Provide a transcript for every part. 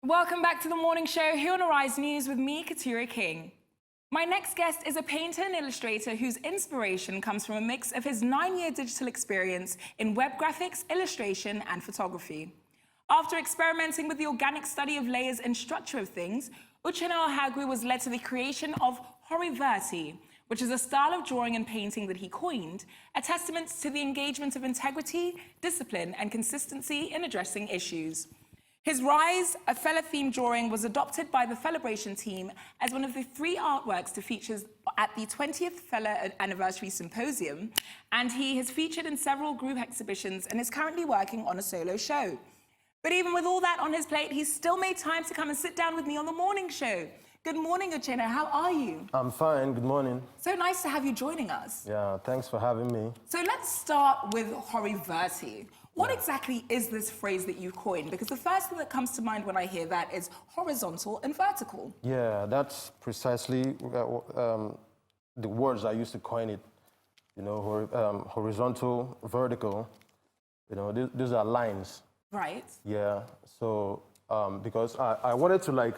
Welcome back to the morning show here on Arise News with me, Katira King. My next guest is a painter and illustrator whose inspiration comes from a mix of his 9-year digital experience in web graphics, illustration, and photography. After experimenting with the organic study of layers and structure of things, Uchenna Ohagwu was led to the creation of Horiverti, which is a style of drawing and painting that he coined, a testament to the engagement of integrity, discipline, and consistency in addressing issues. His Rise, a Fella-themed drawing, was adopted by the Felibration team as one of the 3 artworks to feature at the 20th Fella Anniversary Symposium, and he has featured in several group exhibitions and is currently working on a solo show. But even with all that on his plate, he's still made time to come and sit down with me on the morning show. Good morning, Uchenna. How are you? I'm fine. Good morning. So nice to have you joining us. Yeah, thanks for having me. So let's start with Horiverti. What exactly is this phrase that you coined? Because the first thing that comes to mind when I hear that is horizontal and vertical. Yeah, that's precisely the words I used to coin it. You know, horizontal, vertical. You know, these are lines. Right. Yeah. So because I wanted to like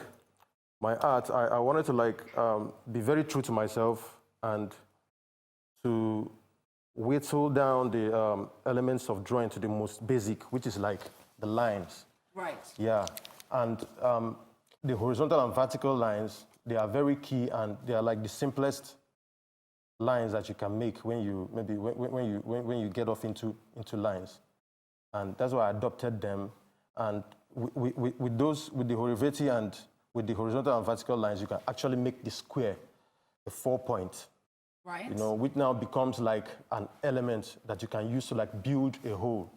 my art, I wanted to like be very true to myself and to whittle down the elements of drawing to the most basic, which is like the lines. Right. Yeah, and the horizontal and vertical lines, they are very key, and they are like the simplest lines that you can make when you when you get off into lines, and that's why I adopted them. And with the Horiverti and with the horizontal and vertical lines, you can actually make the square a 4-point. Right. You know, which now becomes like an element that you can use to like build a whole.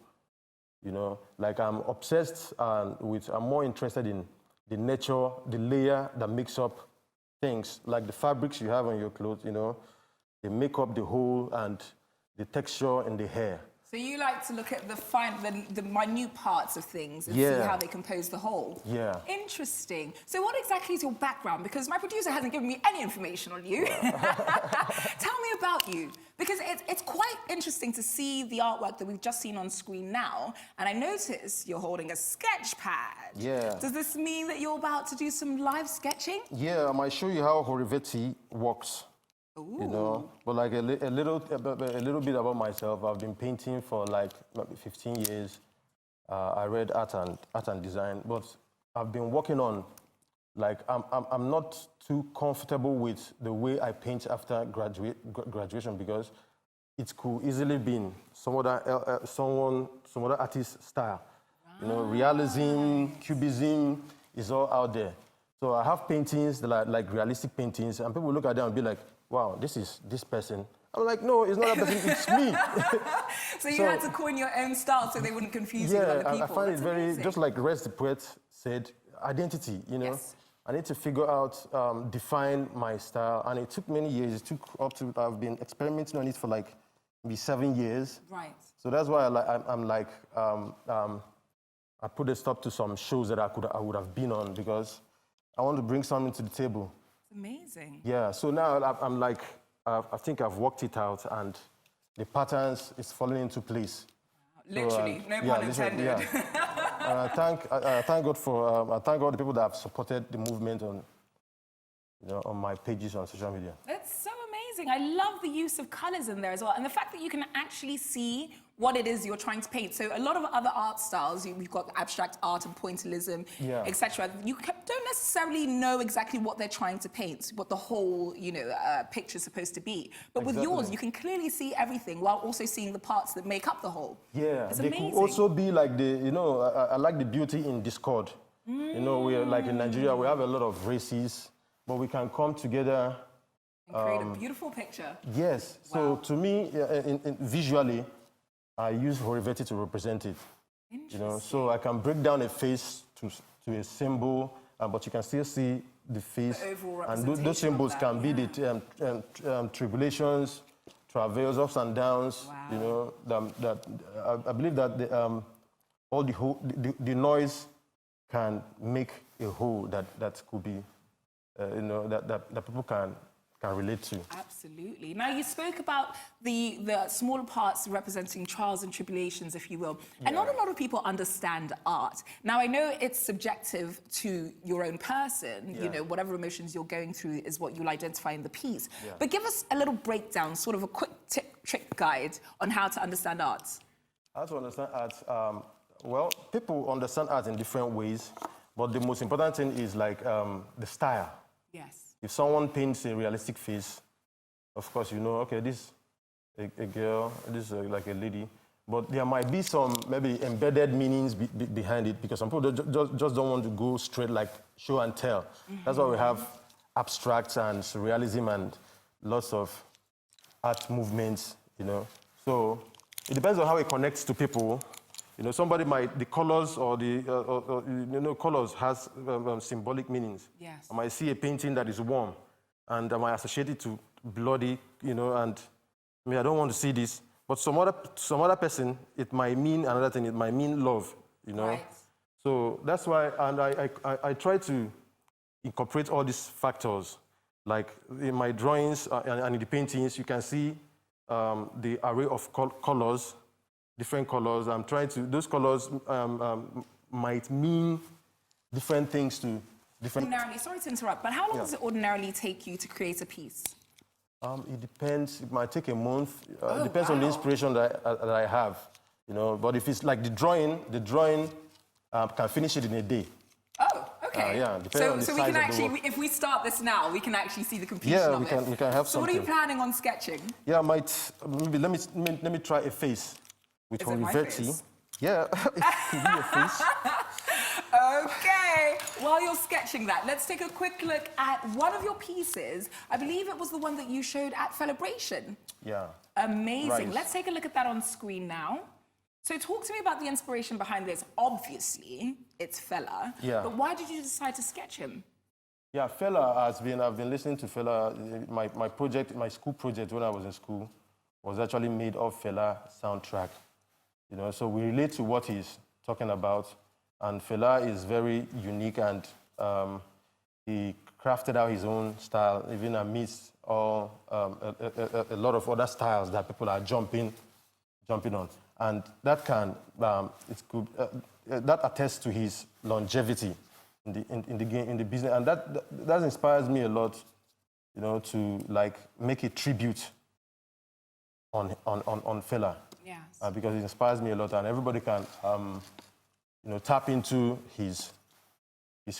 You know, like I'm obsessed I'm more interested in the nature, the layer that makes up things, like the fabrics you have on your clothes, you know, they make up the whole, and the texture in the hair. So you like to look at the minute parts of things and see how they compose the whole? Yeah. Interesting. So what exactly is your background? Because my producer hasn't given me any information on you. Tell me about you. Because it's quite interesting to see the artwork that we've just seen on screen now. And I notice you're holding a sketch pad. Yeah. Does this mean that you're about to do some live sketching? Yeah, I might show you how Horiverti works. Ooh. You know, but like a little bit about myself. I've been painting for like maybe 15 years. I read art and design, but I've been working on, like, I'm not too comfortable with the way I paint after graduation, because it could easily be some other artist's style. You know, realism, cubism is all out there. So I have paintings that are like realistic paintings, and people look at them and be like, wow, this is this person. I'm like, no, it's not that person, it's me. So you had to coin your own style so they wouldn't confuse you with other people. Yeah, I find it very, amazing. just like Rest the Poet said, identity, you know? Yes. I need to figure out, define my style, and it took many years. It took up to, I've been experimenting on it for like maybe 7 years. Right. So that's why I put a stop to some shows that I would have been on, because I want to bring something to the table. It's amazing. Yeah, so now I'm like, I think I've worked it out, and the patterns is falling into place. Literally, So, no pun intended. Yeah. I thank God for, I thank all the people that have supported the movement on, you know, on my pages on social media. That's so amazing. I love the use of colors in there as well, and the fact that you can actually see what it is you're trying to paint. So a lot of other art styles, you've got abstract art and pointillism, etc. You don't necessarily know exactly what they're trying to paint, what the whole, you know, picture's supposed to be. But with yours, you can clearly see everything while also seeing the parts that make up the whole. Yeah, it's they amazing. could also be like the, you know, I like the beauty in discord. You know, we're like in Nigeria, we have a lot of races, but we can come together and create a beautiful picture. Yes. Wow. So to me, visually, I use Horiverti to represent it. You know, so I can break down a face to a symbol, but you can still see the face. The overall and representation those symbols of that, can be the tribulations, travails, ups and downs. Wow. You know, I believe that all the noise can make a whole that could be, you know, that people can can relate to. Absolutely. Now, you spoke about the smaller parts representing trials and tribulations, if you will. And not a lot of people understand art. Now, I know it's subjective to your own person. You know, whatever emotions you're going through is what you'll identify in the piece. But give us a little breakdown, sort of a quick trick guide on how to understand art. How to understand art? Well, people understand art in different ways, but the most important thing is like the style. Yes. If someone paints a realistic face, of course, you know, okay, this is a girl, this is like a lady. But there might be some maybe embedded meanings behind it, because some people just don't want to go straight like show and tell. That's why we have abstracts and surrealism and lots of art movements, you know. So it depends on how it connects to people. You know, somebody might, the colors or the, you know, colors has symbolic meanings. Yes. I might see a painting that is warm, and I might associate it to bloody, you know, and I mean, I don't want to see this. But some other person, it might mean another thing. It might mean love, you know. Right. So that's why, and I try to incorporate all these factors. Like in my drawings and in the paintings, you can see the array of colors. Different colors. I'm trying to, those colors might mean different things to different... Sorry to interrupt, but how long does it ordinarily take you to create a piece? It depends. It might take a month. It depends on the inspiration that I have, you know. But if it's like the drawing can finish it in a day. Oh, okay. Yeah, depending on the so size we can of the actually, work. if we start this now, we can actually see the completion of it. Yeah, we can have so something. what are you planning on sketching? Yeah, I might, maybe let me try a face. Which Is it my face? Yeah, it could be your face. Okay, while you're sketching that, let's take a quick look at one of your pieces. I believe it was the one that you showed at Celebration. Yeah. Amazing. Right. Let's take a look at that on screen now. So talk to me about the inspiration behind this. Obviously, it's Fela. Yeah. But why did you decide to sketch him? Yeah, Fela I've been listening to Fela. My school project when I was in school was actually made of Fela soundtrack. You know, so we relate to what he's talking about. And Fela is very unique, and he crafted out his own style, even amidst all a lot of other styles that people are jumping on. And that can that attests to his longevity in the business, and that inspires me a lot, you know, to like make a tribute on Fela. Yes. Because it inspires me a lot, and everybody can, you know, tap into his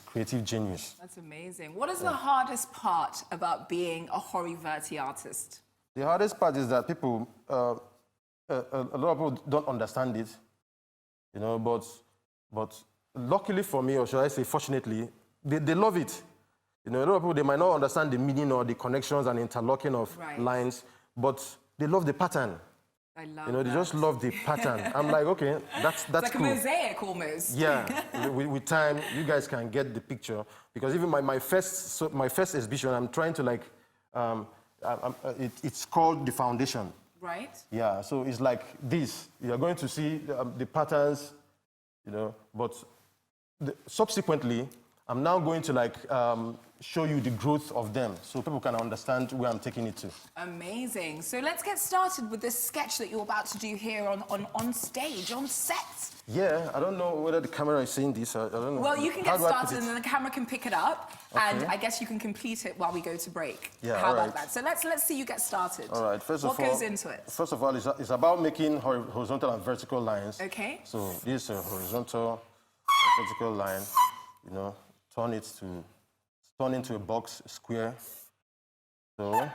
creative genius. That's amazing. What is the hardest part about being a Horiverti artist? The hardest part is that people, a lot of people don't understand it, you know, but luckily for me, or should I say fortunately, they love it. You know, a lot of people, they might not understand the meaning or the connections and interlocking of lines, but they love the pattern. I love You know, they just love the pattern. I'm like, okay, that's like cool. a mosaic almost. Yeah, with time, you guys can get the picture. Because even my first exhibition, I'm trying to like, it's called The Foundation. Right. Yeah, so it's like this. You're going to see the patterns, you know, but subsequently, I'm now going to like show you the growth of them so people can understand where I'm taking it to. Amazing. So let's get started with this sketch that you're about to do here on stage, on set. Yeah, I don't know whether the camera is seeing this. I don't know. Well, you can get started and then the camera can pick it up, and I guess you can complete it while we go to break. Yeah, how about that? So let's see you get started. All right. What goes into it? First of all, it's about making horizontal and vertical lines. Okay. So this is a horizontal, vertical line. You know, turn into a box, a square. So.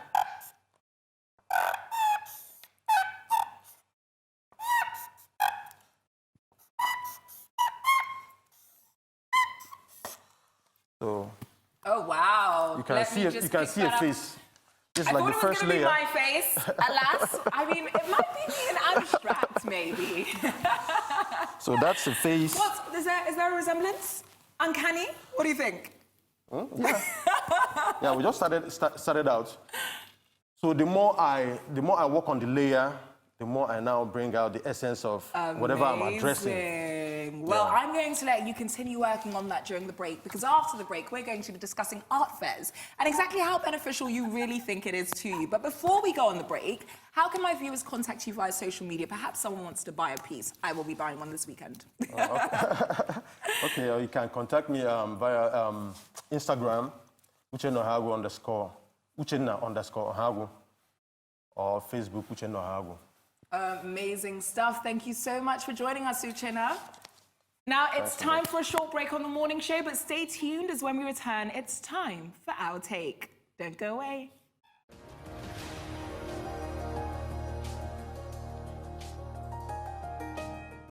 So. Oh wow! You can see a face. This is like the first layer. I thought it was going to be my face. Alas, I mean, it might be an abstract, maybe. So that's the face. What is there a resemblance? Uncanny? What do you think? Yeah. Yeah, we just started out. So the more I work on the layer, the more I now bring out the essence of whatever I'm addressing. Amazing. Well, I'm going to let you continue working on that during the break, because after the break, we're going to be discussing art fairs and exactly how beneficial you really think it is to you. But before we go on the break, how can my viewers contact you via social media? Perhaps someone wants to buy a piece. I will be buying one this weekend. Okay, you can contact me via Instagram, Uchenna_Ohagwu, or Facebook, Uchenna Ohagwu. Amazing stuff. Thank you so much for joining us, Uchenna. Now, it's time for a short break on the morning show, but stay tuned, as when we return, it's time for Our Take. Don't go away.